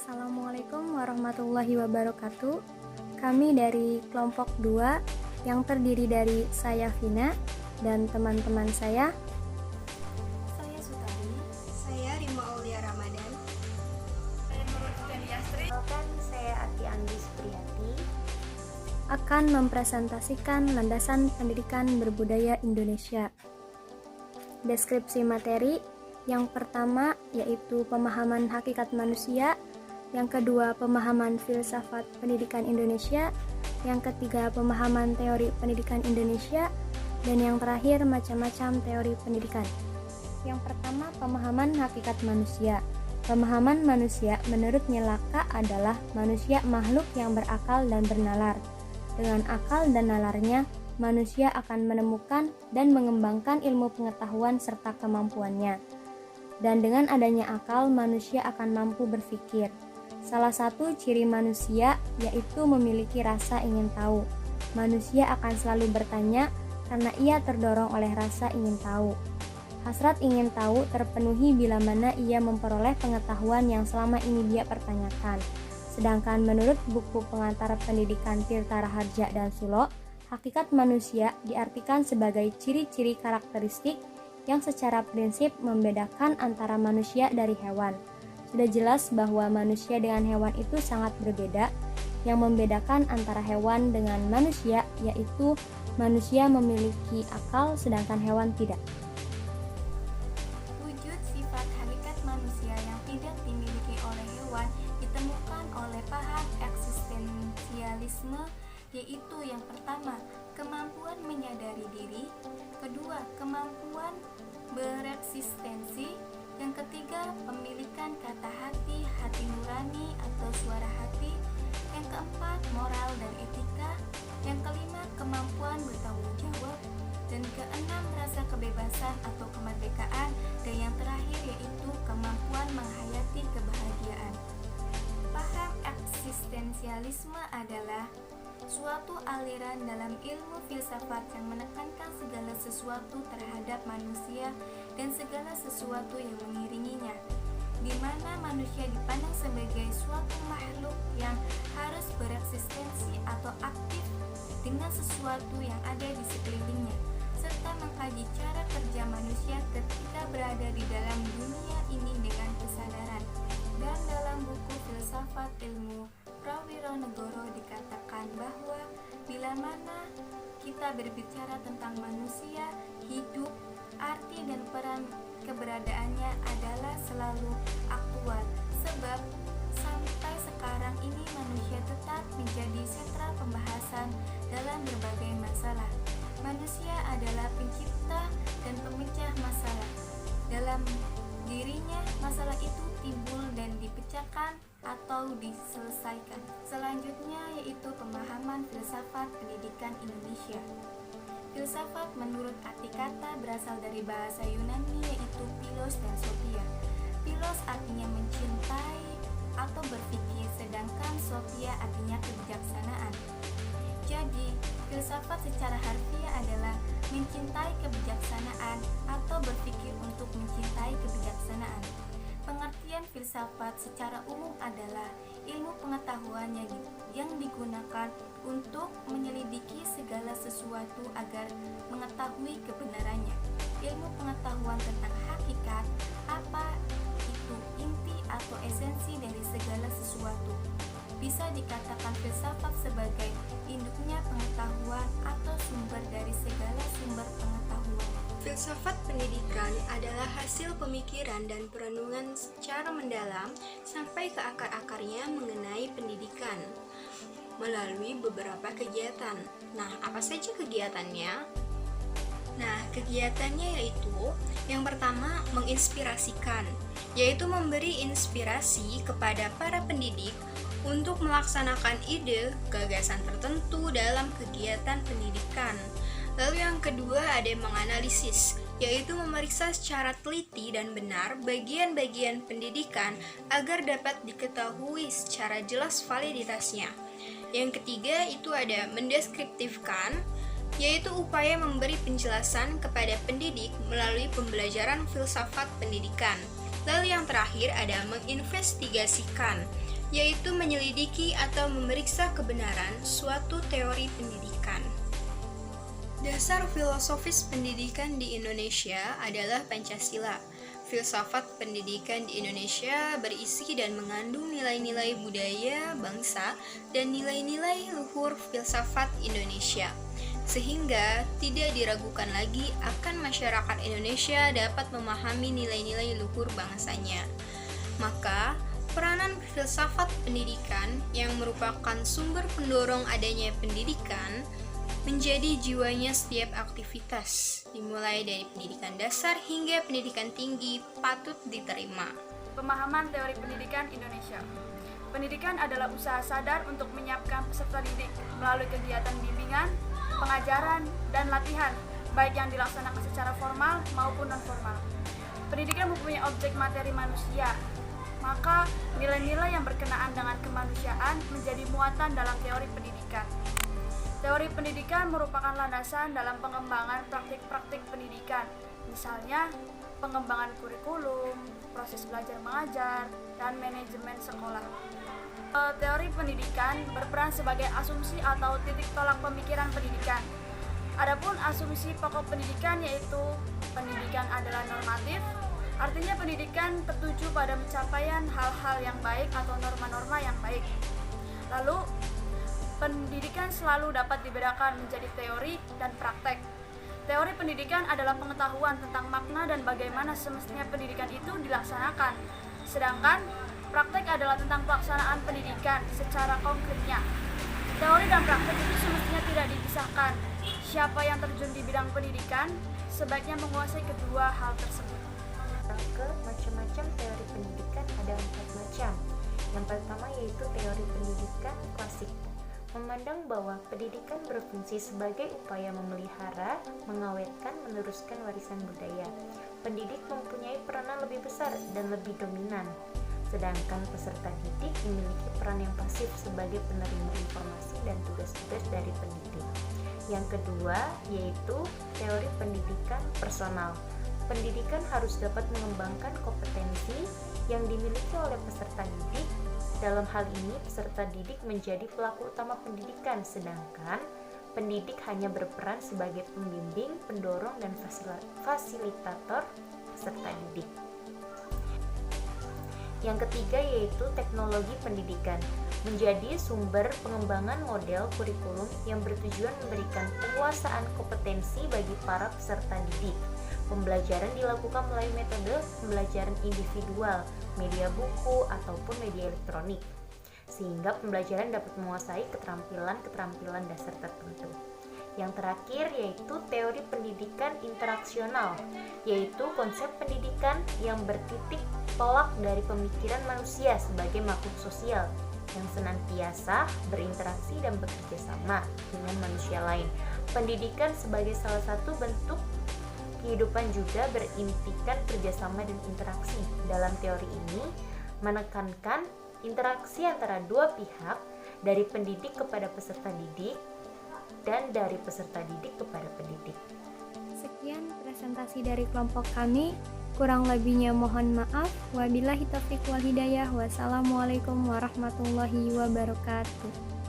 Assalamualaikum warahmatullahi wabarakatuh. Kami dari kelompok 2 yang terdiri dari saya Vina dan teman-teman saya. Saya Sutari. Saya Rima Aulia Ramadan. Saya Nurul Yastri. Saya Ati Andis Priyati. Akan mempresentasikan landasan pendidikan berbudaya Indonesia. Deskripsi materi yang pertama yaitu pemahaman hakikat manusia, yang kedua pemahaman filsafat pendidikan Indonesia, yang ketiga pemahaman teori pendidikan Indonesia, dan yang terakhir macam-macam teori pendidikan. Yang pertama, pemahaman hakikat manusia. Pemahaman manusia menurut Mielaka adalah manusia makhluk yang berakal dan bernalar. Dengan akal dan nalarnya, manusia akan menemukan dan mengembangkan ilmu pengetahuan serta kemampuannya. Dan dengan adanya akal, manusia akan mampu berpikir. Salah satu ciri manusia yaitu memiliki rasa ingin tahu. Manusia akan selalu bertanya karena ia terdorong oleh rasa ingin tahu. Hasrat ingin tahu terpenuhi bila mana ia memperoleh pengetahuan yang selama ini dia pertanyakan. Sedangkan menurut buku pengantar pendidikan Tirta Raharja dan Sulo, hakikat manusia diartikan sebagai ciri-ciri karakteristik yang secara prinsip membedakan antara manusia dari hewan. Sudah jelas bahwa manusia dengan hewan itu sangat berbeda. Yang membedakan antara hewan dengan manusia yaitu manusia memiliki akal sedangkan hewan tidak. Wujud sifat hakikat manusia yang tidak dimiliki oleh hewan ditemukan oleh paham eksistensialisme, yaitu yang pertama, kemampuan menyadari diri, kedua, kemampuan bereksistensi, yang ketiga, pemilikan kata hati, hati nurani atau suara hati, yang keempat, moral dan etika, yang kelima, kemampuan bertanggung jawab, dan keenam, rasa kebebasan atau kemerdekaan, dan yang terakhir yaitu kemampuan menghayati kebahagiaan. Paham eksistensialisme adalah suatu aliran dalam ilmu filsafat yang menekankan segala sesuatu terhadap manusia dan segala sesuatu yang mengiringinya, di mana manusia dipandang sebagai suatu makhluk yang harus bereksistensi atau aktif dengan sesuatu yang ada di sekelilingnya, serta mengkaji cara kerja manusia ketika berada di dalam dunia ini dengan kesadaran. Dan dalam buku Filsafat Ilmu Prawironegoro dikatakan bahwa bila mana kita berbicara tentang manusia, hidup, arti dan peran keberadaannya adalah selalu aktual, sebab sampai sekarang ini manusia tetap menjadi sentra pembahasan dalam berbagai masalah. Manusia adalah pencipta dan pemecah masalah. Dalam dirinya, masalah itu timbul dan dipecahkan atau diselesaikan. Selanjutnya yaitu pemahaman filsafat pendidikan Indonesia. Filsafat menurut arti kata berasal dari bahasa Yunani yaitu philos dan sophia. Philos artinya mencintai atau berpikir, sedangkan sophia artinya kebijaksanaan. Jadi, filsafat secara harfiah adalah mencintai kebijaksanaan atau berpikir untuk mencintai kebijaksanaan. Pengertian filsafat secara umum adalah ilmu pengetahuan yang digunakan untuk menyelidiki segala sesuatu agar mengetahui kebenarannya. Ilmu pengetahuan tentang hakikat, apa itu inti atau esensi dari segala sesuatu. Bisa dikatakan filsafat sebagai induknya pengetahuan atau sumber dari segala sumber pengetahuan. Filsafat pendidikan adalah hasil pemikiran dan perenungan secara mendalam sampai ke akar-akarnya mengenai pendidikan melalui beberapa kegiatan. Nah, apa saja kegiatannya? Nah, kegiatannya yaitu yang pertama, menginspirasikan, yaitu memberi inspirasi kepada para pendidik untuk melaksanakan ide, gagasan tertentu dalam kegiatan pendidikan. Lalu yang kedua ada menganalisis, yaitu memeriksa secara teliti dan benar bagian-bagian pendidikan agar dapat diketahui secara jelas validitasnya. Yang ketiga itu ada mendeskriptifkan, yaitu upaya memberi penjelasan kepada pendidik melalui pembelajaran filsafat pendidikan. Lalu yang terakhir ada menginvestigasikan, yaitu menyelidiki atau memeriksa kebenaran suatu teori pendidikan. Dasar filosofis pendidikan di Indonesia adalah Pancasila. Filsafat pendidikan di Indonesia berisi dan mengandung nilai-nilai budaya, bangsa, dan nilai-nilai luhur filsafat Indonesia, sehingga tidak diragukan lagi akan masyarakat Indonesia dapat memahami nilai-nilai luhur bangsanya. Maka, peranan filsafat pendidikan yang merupakan sumber pendorong adanya pendidikan menjadi jiwanya setiap aktivitas, dimulai dari pendidikan dasar hingga pendidikan tinggi patut diterima. Pemahaman teori pendidikan Indonesia. Pendidikan adalah usaha sadar untuk menyiapkan peserta didik melalui kegiatan bimbingan, pengajaran, dan latihan, baik yang dilaksanakan secara formal maupun non-formal. Pendidikan mempunyai objek materi manusia, maka nilai-nilai yang berkenaan dengan kemanusiaan menjadi muatan dalam teori pendidikan. Teori pendidikan merupakan landasan dalam pengembangan praktik-praktik pendidikan, misalnya pengembangan kurikulum, proses belajar mengajar, dan manajemen sekolah. Teori pendidikan berperan sebagai asumsi atau titik tolak pemikiran pendidikan. Adapun asumsi pokok pendidikan yaitu pendidikan adalah normatif, artinya pendidikan tertuju pada pencapaian hal-hal yang baik atau norma-norma yang baik. Lalu, pendidikan selalu dapat dibedakan menjadi teori dan praktek. Teori pendidikan adalah pengetahuan tentang makna dan bagaimana semestinya pendidikan itu dilaksanakan. Sedangkan praktek adalah tentang pelaksanaan pendidikan secara konkretnya. Teori dan praktek itu semestinya tidak dipisahkan. Siapa yang terjun di bidang pendidikan sebaiknya menguasai kedua hal tersebut. Ke macam-macam teori pendidikan ada 4 macam. Yang pertama yaitu teori pendidikan klasik. Memandang bahwa pendidikan berfungsi sebagai upaya memelihara, mengawetkan, meneruskan warisan budaya. Pendidik mempunyai peranan lebih besar dan lebih dominan, sedangkan peserta didik memiliki peran yang pasif sebagai penerima informasi dan tugas-tugas dari pendidik. Yang kedua yaitu teori pendidikan personal. Pendidikan harus dapat mengembangkan kompetensi yang dimiliki oleh peserta didik. Dalam hal ini, peserta didik menjadi pelaku utama pendidikan, sedangkan pendidik hanya berperan sebagai pembimbing, pendorong, dan fasilitator peserta didik. Yang ketiga yaitu teknologi pendidikan, menjadi sumber pengembangan model kurikulum yang bertujuan memberikan penguasaan kompetensi bagi para peserta didik. Pembelajaran dilakukan melalui metode pembelajaran individual, media buku, ataupun media elektronik, sehingga pembelajaran dapat menguasai keterampilan-keterampilan dasar tertentu. Yang terakhir yaitu teori pendidikan interaksional, yaitu konsep pendidikan yang bertitik tolak dari pemikiran manusia sebagai makhluk sosial yang senantiasa berinteraksi dan bekerja sama dengan manusia lain. Pendidikan sebagai salah satu bentuk kehidupan juga berimplikan kerjasama dan interaksi. Dalam teori ini menekankan interaksi antara dua pihak, dari pendidik kepada peserta didik dan dari peserta didik kepada pendidik. Sekian presentasi dari kelompok kami. Kurang lebihnya mohon maaf. Wabillahi taufiq wal hidayah. Wassalamualaikum warahmatullahi wabarakatuh.